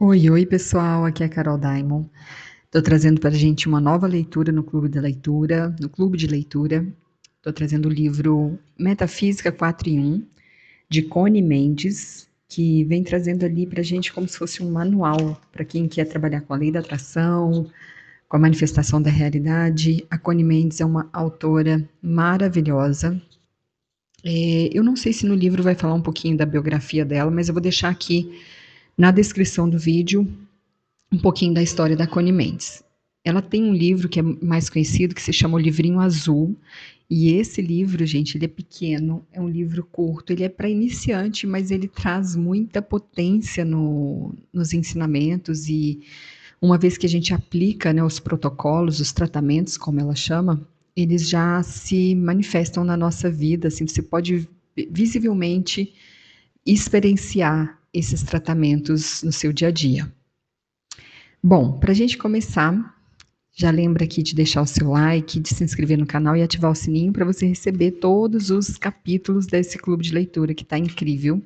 Oi, oi pessoal, aqui é a Carol Daimon. Estou trazendo para a gente uma nova leitura no Clube de Leitura. Estou trazendo o livro Metafísica 4 em 1, de Connie Mendes, que vem trazendo ali para a gente como se fosse um manual para quem quer trabalhar com a lei da atração, com a manifestação da realidade. A Connie Mendes é uma autora maravilhosa. Eu não sei se no livro vai falar um pouquinho da biografia dela, mas eu vou deixar aqui na descrição do vídeo um pouquinho da história da Connie Mendes. Ela tem um livro que é mais conhecido, que se chama O Livrinho Azul, e esse livro, gente, ele é pequeno, é um livro curto, ele é para iniciante, mas ele traz muita potência nos ensinamentos e uma vez que a gente aplica, né, os protocolos, os tratamentos, como ela chama, eles já se manifestam na nossa vida, assim, você pode visivelmente experienciar esses tratamentos no seu dia a dia. Bom, para a gente começar, já lembra aqui de deixar o seu like, de se inscrever no canal e ativar o sininho para você receber todos os capítulos desse clube de leitura que está incrível.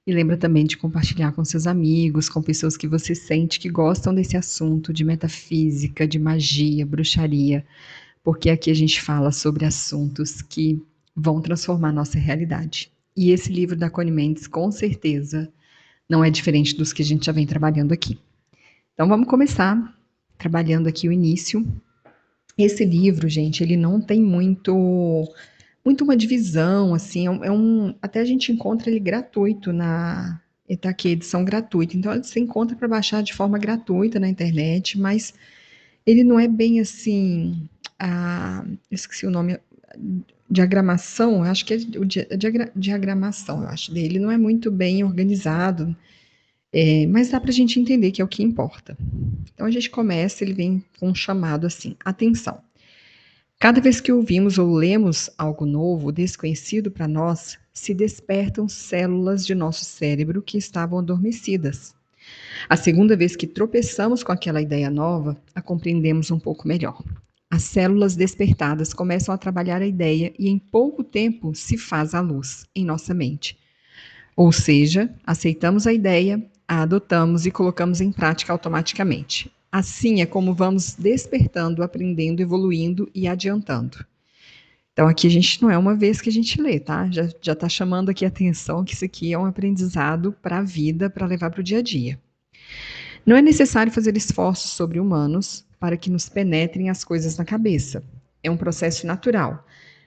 E lembra também de compartilhar com seus amigos, com pessoas que você sente que gostam desse assunto de metafísica, de magia, bruxaria, porque aqui a gente fala sobre assuntos que vão transformar a nossa realidade. E esse livro da Connie Mendes, com certeza, não é diferente dos que a gente já vem trabalhando aqui. Então vamos começar trabalhando aqui o início. Esse livro, gente, ele não tem muito uma divisão, assim, até a gente encontra ele gratuito tá aqui, edição gratuita. Então você encontra para baixar de forma gratuita na internet, mas ele não é bem assim, eu esqueci o nome, diagramação, eu acho que é diagramação, eu acho dele, não é muito bem organizado, mas dá para a gente entender que é o que importa. Então a gente começa, ele vem com um chamado assim: atenção. Cada vez que ouvimos ou lemos algo novo, desconhecido para nós, se despertam células de nosso cérebro que estavam adormecidas. A segunda vez que tropeçamos com aquela ideia nova, a compreendemos um pouco melhor. As células despertadas começam a trabalhar a ideia e em pouco tempo se faz a luz em nossa mente. Ou seja, aceitamos a ideia, a adotamos e colocamos em prática automaticamente. Assim é como vamos despertando, aprendendo, evoluindo e adiantando. Então, aqui a gente não é uma vez que a gente lê, tá? Já está chamando aqui a atenção que isso aqui é um aprendizado para a vida, para levar para o dia a dia. Não é necessário fazer esforços sobre-humanos para que nos penetrem as coisas na cabeça. É um processo natural,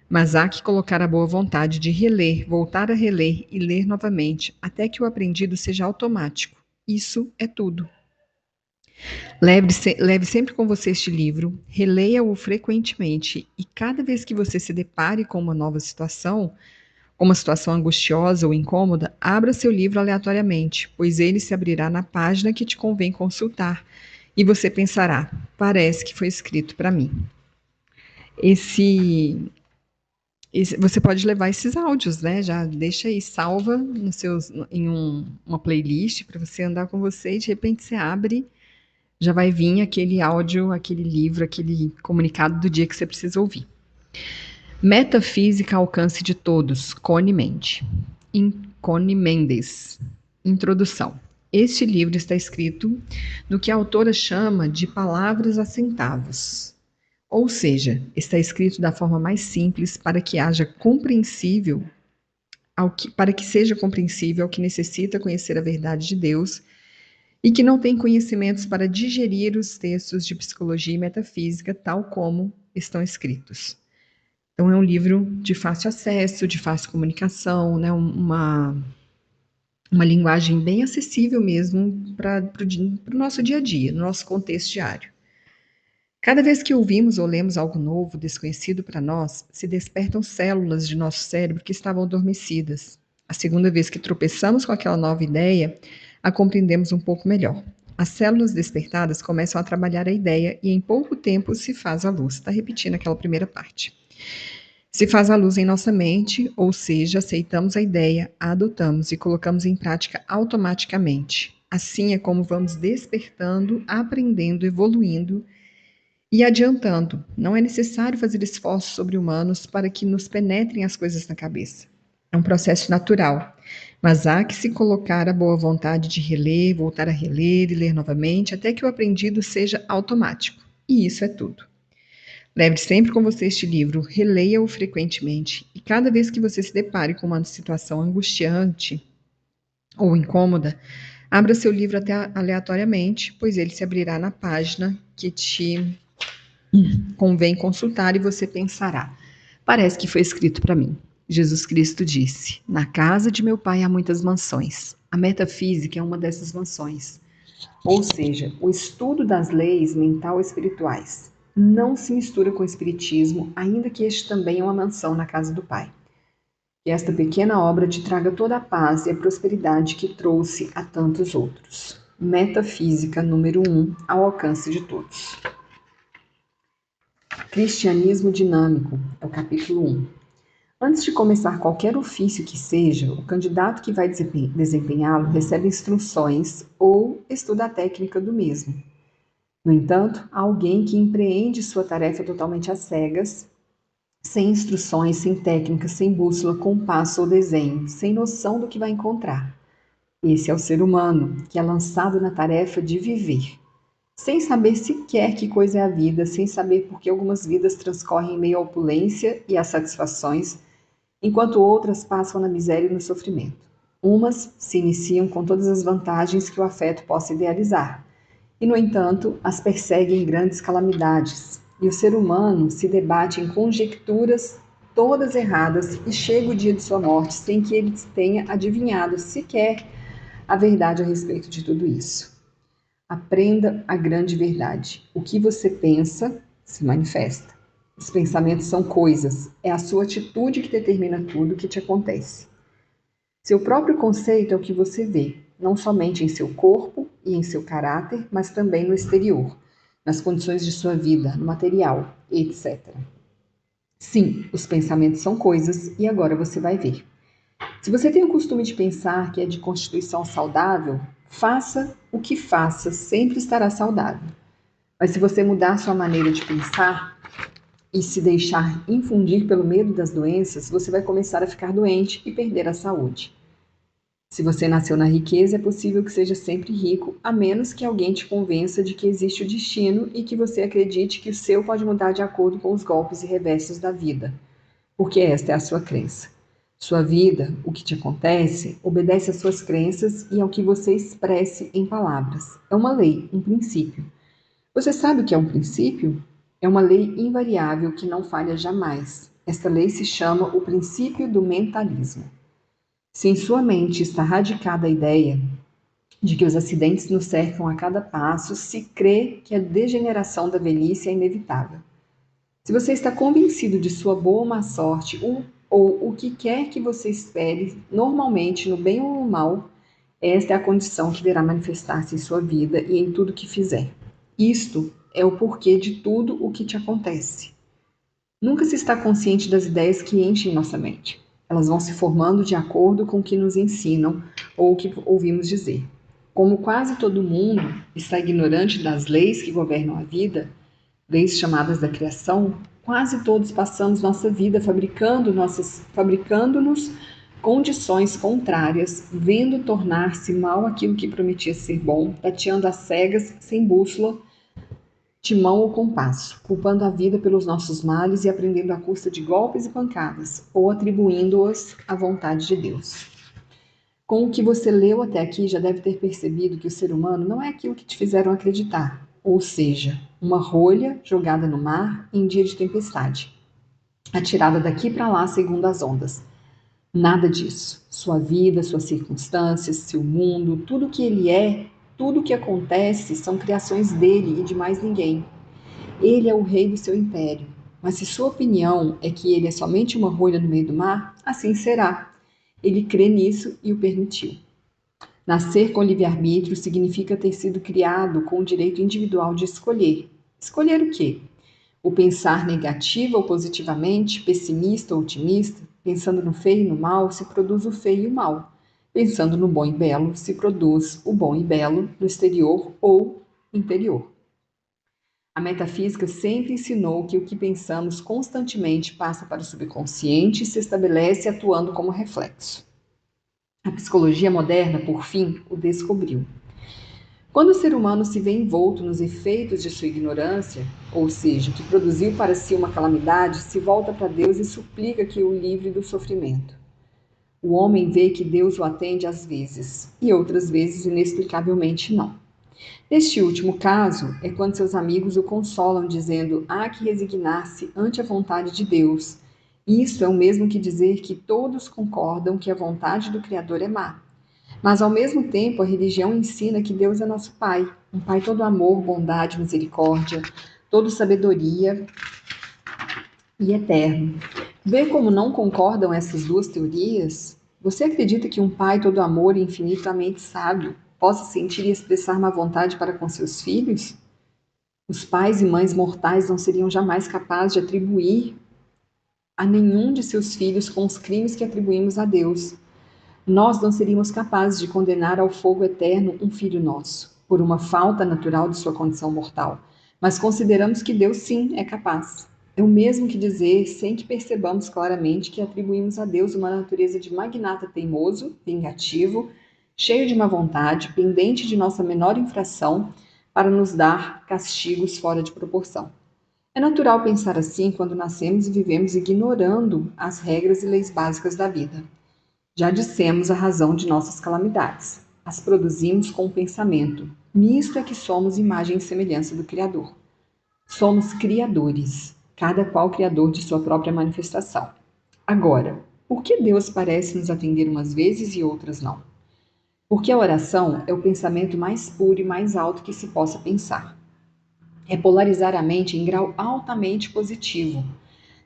mas há que colocar a boa vontade de reler, voltar a reler e ler novamente, até que o aprendido seja automático. Isso é tudo. Leve sempre com você este livro, releia-o frequentemente e cada vez que você se depare com uma nova situação, uma situação angustiosa ou incômoda, abra seu livro aleatoriamente, pois ele se abrirá na página que te convém consultar e você pensará: parece que foi escrito para mim. Você pode levar esses áudios, né? Já deixa aí, salva em uma playlist para você andar com você e de repente você abre, já vai vir aquele áudio, aquele livro, aquele comunicado do dia que você precisa ouvir. Metafísica ao alcance de todos, Connie Mendes. Introdução. Este livro está escrito no que a autora chama de palavras a centavos. Ou seja, está escrito da forma mais simples para que seja compreensível ao que necessita conhecer a verdade de Deus e que não tem conhecimentos para digerir os textos de psicologia e metafísica tal como estão escritos. Então é um livro de fácil acesso, de fácil comunicação, né? Uma linguagem bem acessível mesmo para o nosso dia a dia, no nosso contexto diário. Cada vez que ouvimos ou lemos algo novo, desconhecido para nós, se despertam células de nosso cérebro que estavam adormecidas. A segunda vez que tropeçamos com aquela nova ideia, a compreendemos um pouco melhor. As células despertadas começam a trabalhar a ideia e em pouco tempo se faz a luz. Está repetindo aquela primeira parte. Se faz a luz em nossa mente, ou seja, aceitamos a ideia, a adotamos e colocamos em prática automaticamente. Assim é como vamos despertando, aprendendo, evoluindo e adiantando. Não é necessário fazer esforços sobre-humanos para que nos penetrem as coisas na cabeça. É um processo natural, Mas há que se colocar a boa vontade de reler, voltar a reler e ler novamente, até que o aprendido seja automático. E isso é tudo. Leve sempre com você este livro, releia-o frequentemente, e cada vez que você se depare com uma situação angustiante ou incômoda, abra seu livro até aleatoriamente, pois ele se abrirá na página que te convém consultar e você pensará: parece que foi escrito para mim. Jesus Cristo disse: na casa de meu pai há muitas mansões. A metafísica é uma dessas mansões, ou seja, o estudo das leis mental-espirituais. Não se mistura com o espiritismo, ainda que este também é uma mansão na casa do pai. Que esta pequena obra te traga toda a paz e a prosperidade que trouxe a tantos outros. Metafísica número 1, ao alcance de todos. Cristianismo dinâmico, é o capítulo 1. Antes de começar qualquer ofício que seja, o candidato que vai desempenhá-lo recebe instruções ou estuda a técnica do mesmo. No entanto, há alguém que empreende sua tarefa totalmente às cegas, sem instruções, sem técnica, sem bússola, compasso ou desenho, sem noção do que vai encontrar. Esse é o ser humano, que é lançado na tarefa de viver, sem saber sequer que coisa é a vida, sem saber por que algumas vidas transcorrem em meio à opulência e às satisfações, enquanto outras passam na miséria e no sofrimento. Umas se iniciam com todas as vantagens que o afeto possa idealizar, e, no entanto, as perseguem grandes calamidades, e o ser humano se debate em conjecturas todas erradas e chega o dia de sua morte sem que ele tenha adivinhado sequer a verdade a respeito de tudo isso. Aprenda a grande verdade. O que você pensa se manifesta. Os pensamentos são coisas, é a sua atitude que determina tudo o que te acontece. Seu próprio conceito é o que você vê, não somente em seu corpo e em seu caráter, mas também no exterior, nas condições de sua vida, no material, etc. Sim, os pensamentos são coisas e agora você vai ver. Se você tem o costume de pensar que é de constituição saudável, faça o que faça, sempre estará saudável. Mas se você mudar sua maneira de pensar e se deixar infundir pelo medo das doenças, você vai começar a ficar doente e perder a saúde. Se você nasceu na riqueza, é possível que seja sempre rico, a menos que alguém te convença de que existe o destino e que você acredite que o seu pode mudar de acordo com os golpes e revessos da vida, porque esta é a sua crença. Sua vida, o que te acontece, obedece às suas crenças e ao que você expresse em palavras. É uma lei, um princípio. Você sabe o que é um princípio? É uma lei invariável que não falha jamais. Esta lei se chama o princípio do mentalismo. Se em sua mente está radicada a ideia de que os acidentes nos cercam a cada passo, se crê que a degeneração da velhice é inevitável. Se você está convencido de sua boa ou má sorte, ou o que quer que você espere, normalmente no bem ou no mal, esta é a condição que verá manifestar-se em sua vida e em tudo que fizer. Isto é o porquê de tudo o que te acontece. Nunca se está consciente das ideias que enchem nossa mente. Elas vão se formando de acordo com o que nos ensinam ou o que ouvimos dizer. Como quase todo mundo está ignorante das leis que governam a vida, leis chamadas da criação, quase todos passamos nossa vida fabricando-nos condições contrárias, vendo tornar-se mal aquilo que prometia ser bom, tateando às cegas, sem bússola, timão ou compasso, culpando a vida pelos nossos males e aprendendo à custa de golpes e pancadas, ou atribuindo-os à vontade de Deus. Com o que você leu até aqui, já deve ter percebido que o ser humano não é aquilo que te fizeram acreditar, ou seja, uma rolha jogada no mar em dia de tempestade, atirada daqui para lá segundo as ondas. Nada disso. Sua vida, suas circunstâncias, seu mundo, tudo o que ele é, tudo o que acontece são criações dele e de mais ninguém. Ele é o rei do seu império. Mas se sua opinião é que ele é somente uma rolha no meio do mar, assim será. Ele crê nisso e o permitiu. Nascer com livre-arbítrio significa ter sido criado com o direito individual de escolher. Escolher o quê? O pensar negativo ou positivamente, pessimista ou otimista, pensando no feio e no mal, se produz o feio e o mal. Pensando no bom e belo, se produz o bom e belo no exterior ou interior. A metafísica sempre ensinou que o que pensamos constantemente passa para o subconsciente e se estabelece atuando como reflexo. A psicologia moderna, por fim, o descobriu. Quando o ser humano se vê envolto nos efeitos de sua ignorância, ou seja, que produziu para si uma calamidade, se volta para Deus e suplica que o livre do sofrimento. O homem vê que Deus o atende às vezes, e outras vezes inexplicavelmente não. Neste último caso, é quando seus amigos o consolam, dizendo: há que resignar-se ante a vontade de Deus. Isso é o mesmo que dizer que todos concordam que a vontade do Criador é má. Mas, ao mesmo tempo, a religião ensina que Deus é nosso Pai, um Pai todo amor, bondade, misericórdia, todo sabedoria e eterno. Vê como não concordam essas duas teorias? Você acredita que um Pai todo amor e infinitamente sábio possa sentir e expressar má vontade para com seus filhos? Os pais e mães mortais não seriam jamais capazes de atribuir a nenhum de seus filhos com os crimes que atribuímos a Deus. Nós não seríamos capazes de condenar ao fogo eterno um filho nosso, por uma falta natural de sua condição mortal, mas consideramos que Deus sim é capaz. É o mesmo que dizer, sem que percebamos claramente, que atribuímos a Deus uma natureza de magnata teimoso, vingativo, cheio de má vontade, pendente de nossa menor infração, para nos dar castigos fora de proporção. É natural pensar assim quando nascemos e vivemos ignorando as regras e leis básicas da vida. Já dissemos a razão de nossas calamidades. As produzimos com o pensamento. Nisto é que somos imagem e semelhança do Criador. Somos criadores, cada qual criador de sua própria manifestação. Agora, por que Deus parece nos atender umas vezes e outras não? Porque a oração é o pensamento mais puro e mais alto que se possa pensar. É polarizar a mente em grau altamente positivo.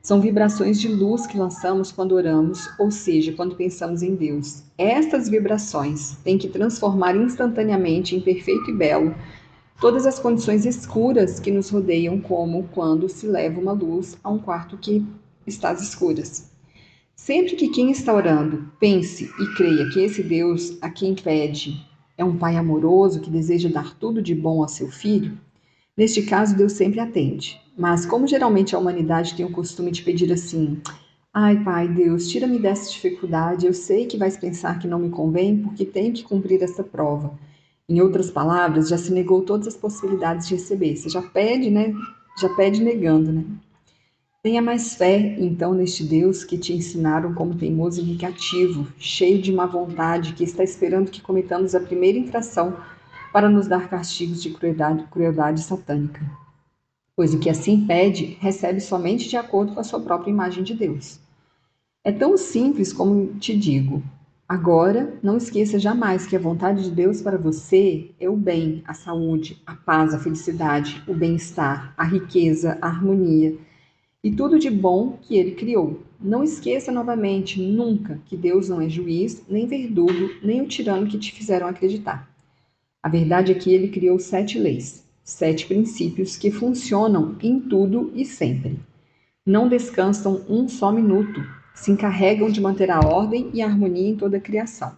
São vibrações de luz que lançamos quando oramos, ou seja, quando pensamos em Deus. Estas vibrações têm que transformar instantaneamente em perfeito e belo todas as condições escuras que nos rodeiam, como quando se leva uma luz a um quarto que está às escuras. Sempre que quem está orando pense e creia que esse Deus a quem pede é um Pai amoroso que deseja dar tudo de bom a seu filho, neste caso Deus sempre atende. Mas como geralmente a humanidade tem o costume de pedir assim: ai, Pai, Deus, tira-me dessa dificuldade, eu sei que vais pensar que não me convém porque tenho que cumprir essa prova. Em outras palavras, já se negou todas as possibilidades de receber. Você já pede, né? Já pede negando, né? Tenha mais fé, então, neste Deus que te ensinaram como teimoso e vingativo, cheio de má vontade, que está esperando que cometamos a primeira infração para nos dar castigos de crueldade satânica. Pois o que assim pede, recebe somente de acordo com a sua própria imagem de Deus. É tão simples como te digo. Agora, não esqueça jamais que a vontade de Deus para você é o bem, a saúde, a paz, a felicidade, o bem-estar, a riqueza, a harmonia e tudo de bom que ele criou. Não esqueça novamente, nunca, que Deus não é juiz, nem verdugo, nem o tirano que te fizeram acreditar. A verdade é que ele criou 7 leis, 7 princípios que funcionam em tudo e sempre. Não descansam um só minuto, se encarregam de manter a ordem e a harmonia em toda a criação.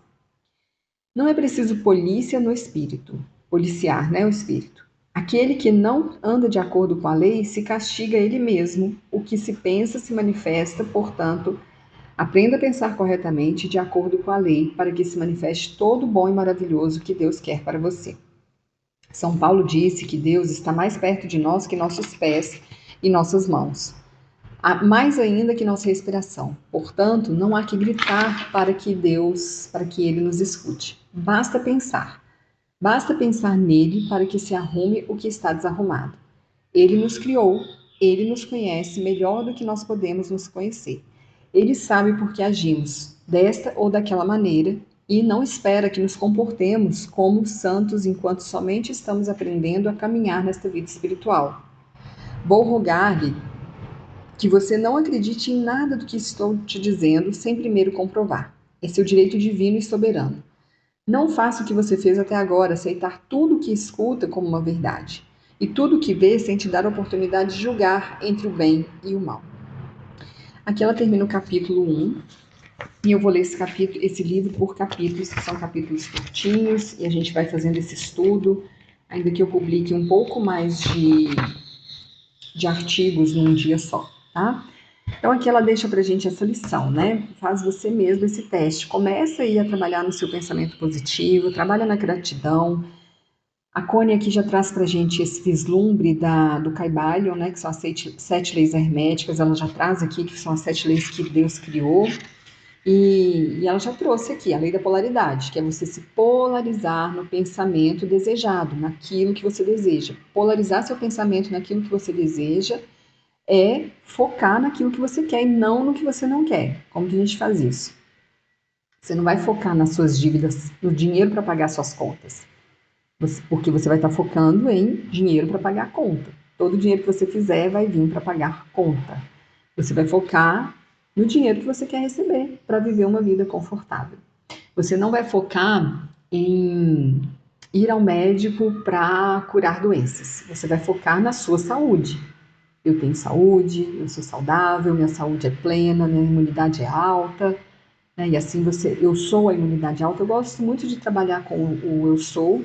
Não é preciso polícia no espírito, policiar, né, o espírito. Aquele que não anda de acordo com a lei se castiga ele mesmo. O que se pensa se manifesta, portanto, aprenda a pensar corretamente de acordo com a lei, para que se manifeste todo o bom e maravilhoso que Deus quer para você. São Paulo disse que Deus está mais perto de nós que nossos pés e nossas mãos, mais ainda que nossa respiração. Portanto, não há que gritar para que ele nos escute. Basta pensar nele para que se arrume o que está desarrumado. Ele nos criou, ele nos conhece melhor do que nós podemos nos conhecer. Ele sabe por que agimos desta ou daquela maneira e não espera que nos comportemos como santos enquanto somente estamos aprendendo a caminhar nesta vida espiritual. Vou rogar-lhe que você não acredite em nada do que estou te dizendo sem primeiro comprovar. É seu direito divino e soberano. Não faça o que você fez até agora, aceitar tudo o que escuta como uma verdade, e tudo o que vê sem te dar a oportunidade de julgar entre o bem e o mal. Aqui ela termina o capítulo 1, e eu vou ler esse livro por capítulos, que são capítulos curtinhos, e a gente vai fazendo esse estudo, ainda que eu publique um pouco mais de artigos num dia só, tá? Então aqui ela deixa pra gente essa lição, né? Faz você mesmo esse teste. Começa aí a trabalhar no seu pensamento positivo, trabalha na gratidão. A Connie aqui já traz pra gente esse vislumbre do Kybalion, né? Que são as sete leis herméticas. Ela já traz aqui que são as 7 leis que Deus criou. E ela já trouxe aqui a lei da polaridade, que é você se polarizar no pensamento desejado, naquilo que você deseja. Polarizar seu pensamento naquilo que você deseja é focar naquilo que você quer e não no que você não quer. Como que a gente faz isso? Você não vai focar nas suas dívidas, no dinheiro para pagar suas contas, porque você vai estar focando em dinheiro para pagar a conta. Todo dinheiro que você fizer vai vir para pagar conta. Você vai focar no dinheiro que você quer receber para viver uma vida confortável. Você não vai focar em ir ao médico para curar doenças. Você vai focar na sua saúde. Eu tenho saúde, eu sou saudável, minha saúde é plena, minha imunidade é alta, né? E assim eu sou a imunidade alta. Eu gosto muito de trabalhar com o eu sou.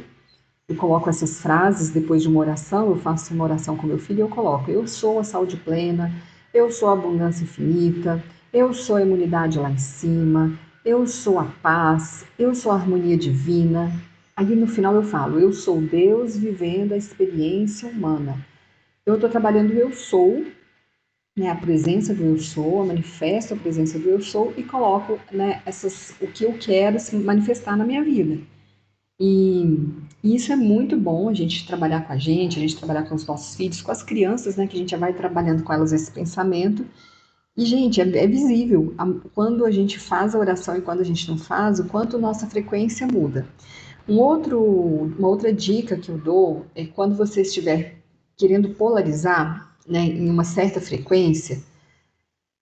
Eu coloco essas frases depois de uma oração, eu faço uma oração com meu filho e eu coloco: eu sou a saúde plena, eu sou a abundância infinita, eu sou a imunidade lá em cima, eu sou a paz, eu sou a harmonia divina. Aí no final eu falo: eu sou Deus vivendo a experiência humana. Eu estou trabalhando o eu sou, né, a presença do eu sou, eu manifesto a presença do eu sou e coloco, né, o que eu quero se manifestar na minha vida. E, e isso é muito bom, a gente trabalhar com a gente trabalhar com os nossos filhos, com as crianças, né, que a gente já vai trabalhando com elas esse pensamento. E, gente, é visível quando a gente faz a oração e quando a gente não faz, o quanto nossa frequência muda. Uma outra dica que eu dou é quando você estiver querendo polarizar, né, em uma certa frequência,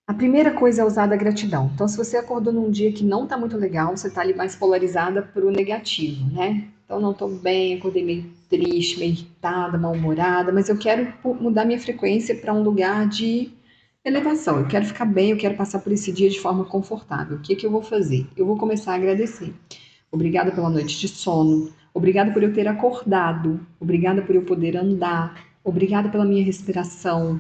a primeira coisa é usar a gratidão. Então, se você acordou num dia que não está muito legal, você está ali mais polarizada para o negativo, né? Então, não estou bem, acordei meio triste, meio irritada, mal-humorada, mas eu quero mudar minha frequência para um lugar de elevação. Eu quero ficar bem, eu quero passar por esse dia de forma confortável. O que que eu vou fazer? Eu vou começar a agradecer. Obrigada pela noite de sono. Obrigada por eu ter acordado. Obrigada por eu poder andar. Obrigada pela minha respiração.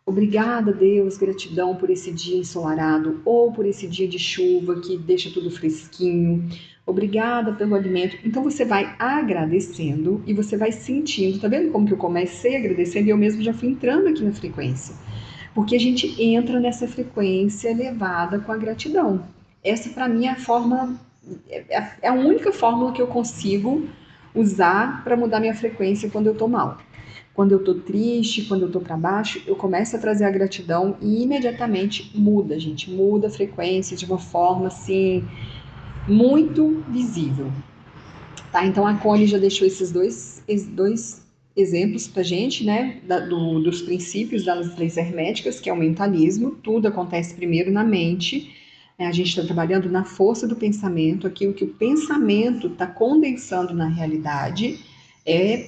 Obrigada, Deus, gratidão por esse dia ensolarado ou por esse dia de chuva que deixa tudo fresquinho. Obrigada pelo alimento. Então você vai agradecendo e você vai sentindo. Tá vendo como que eu comecei agradecendo e eu mesmo já fui entrando aqui na frequência? Porque a gente entra nessa frequência elevada com a gratidão. Essa para mim é a forma, é a única fórmula que eu consigo usar para mudar minha frequência quando eu tô mal. Quando eu tô triste, quando eu tô para baixo, eu começo a trazer a gratidão e imediatamente muda, gente, muda a frequência de uma forma assim muito visível, tá? Então a Connie já deixou esses dois exemplos pra gente, né, dos princípios das leis herméticas, que é o mentalismo, tudo acontece primeiro na mente, né? A gente está trabalhando na força do pensamento, aquilo que o pensamento está condensando na realidade,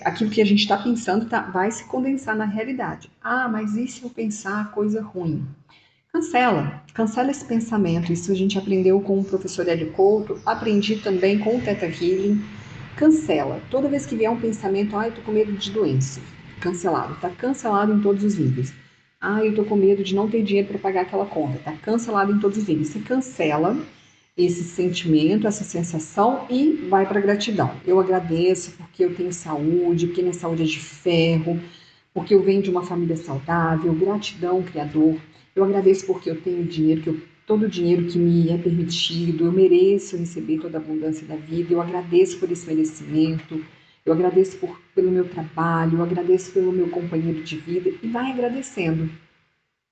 aquilo que a gente está pensando vai se condensar na realidade. Ah, mas e se eu pensar coisa ruim? Cancela esse pensamento. Isso a gente aprendeu com o professor Hélio Couto, aprendi também com o Theta Healing. Cancela. Toda vez que vier um pensamento, eu tô com medo de doença. Cancelado. Tá cancelado em todos os níveis. Eu tô com medo de não ter dinheiro para pagar aquela conta. Tá cancelado em todos os níveis. Você cancela esse sentimento, essa sensação e vai para a gratidão. Eu agradeço porque eu tenho saúde, porque minha saúde é de ferro, porque eu venho de uma família saudável. Gratidão, Criador. Eu agradeço porque eu tenho dinheiro, todo o dinheiro que me é permitido, eu mereço receber toda a abundância da vida, eu agradeço por esse merecimento, eu agradeço pelo meu trabalho, eu agradeço pelo meu companheiro de vida, e vai agradecendo.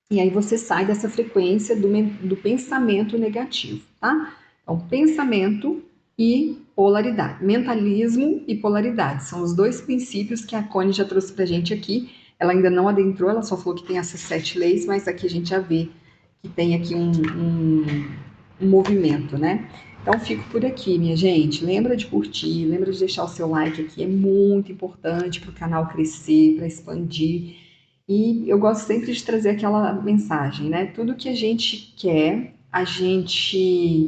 E aí você sai dessa frequência do pensamento negativo, tá? Então, pensamento e polaridade. Mentalismo e polaridade. São os dois princípios que a Connie já trouxe pra gente aqui. Ela ainda não adentrou, ela só falou que tem essas 7 leis, mas aqui a gente já vê que tem aqui um movimento, né? Então, fico por aqui, minha gente. Lembra de curtir, lembra de deixar o seu like aqui, é muito importante para o canal crescer, para expandir. E eu gosto sempre de trazer aquela mensagem, né? Tudo que a gente quer,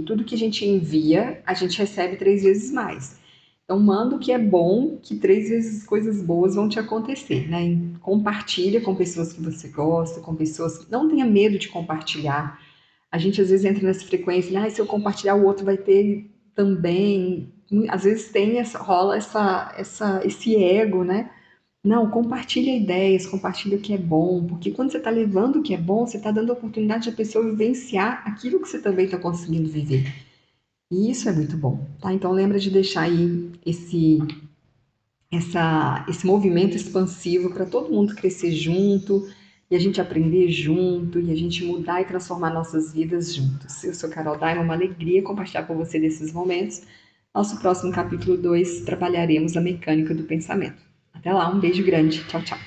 tudo que a gente envia, a gente recebe 3 vezes mais. Então, manda o que é bom, que 3 vezes coisas boas vão te acontecer, né? E compartilha com pessoas que você gosta, com pessoas que não tenha medo de compartilhar. A gente às vezes entra nessa frequência, se eu compartilhar o outro vai ter também. Às vezes rola esse ego, né? Não, compartilha ideias, compartilha o que é bom, porque quando você está levando o que é bom, você está dando a oportunidade da pessoa vivenciar aquilo que você também está conseguindo viver. E isso é muito bom, tá? Então lembra de deixar aí esse movimento expansivo para todo mundo crescer junto, e a gente aprender junto, e a gente mudar e transformar nossas vidas juntos. Eu sou Carol Daima, uma alegria compartilhar com você desses momentos. Nosso próximo capítulo 2 trabalharemos a mecânica do pensamento. Até lá, um beijo grande. Tchau, tchau.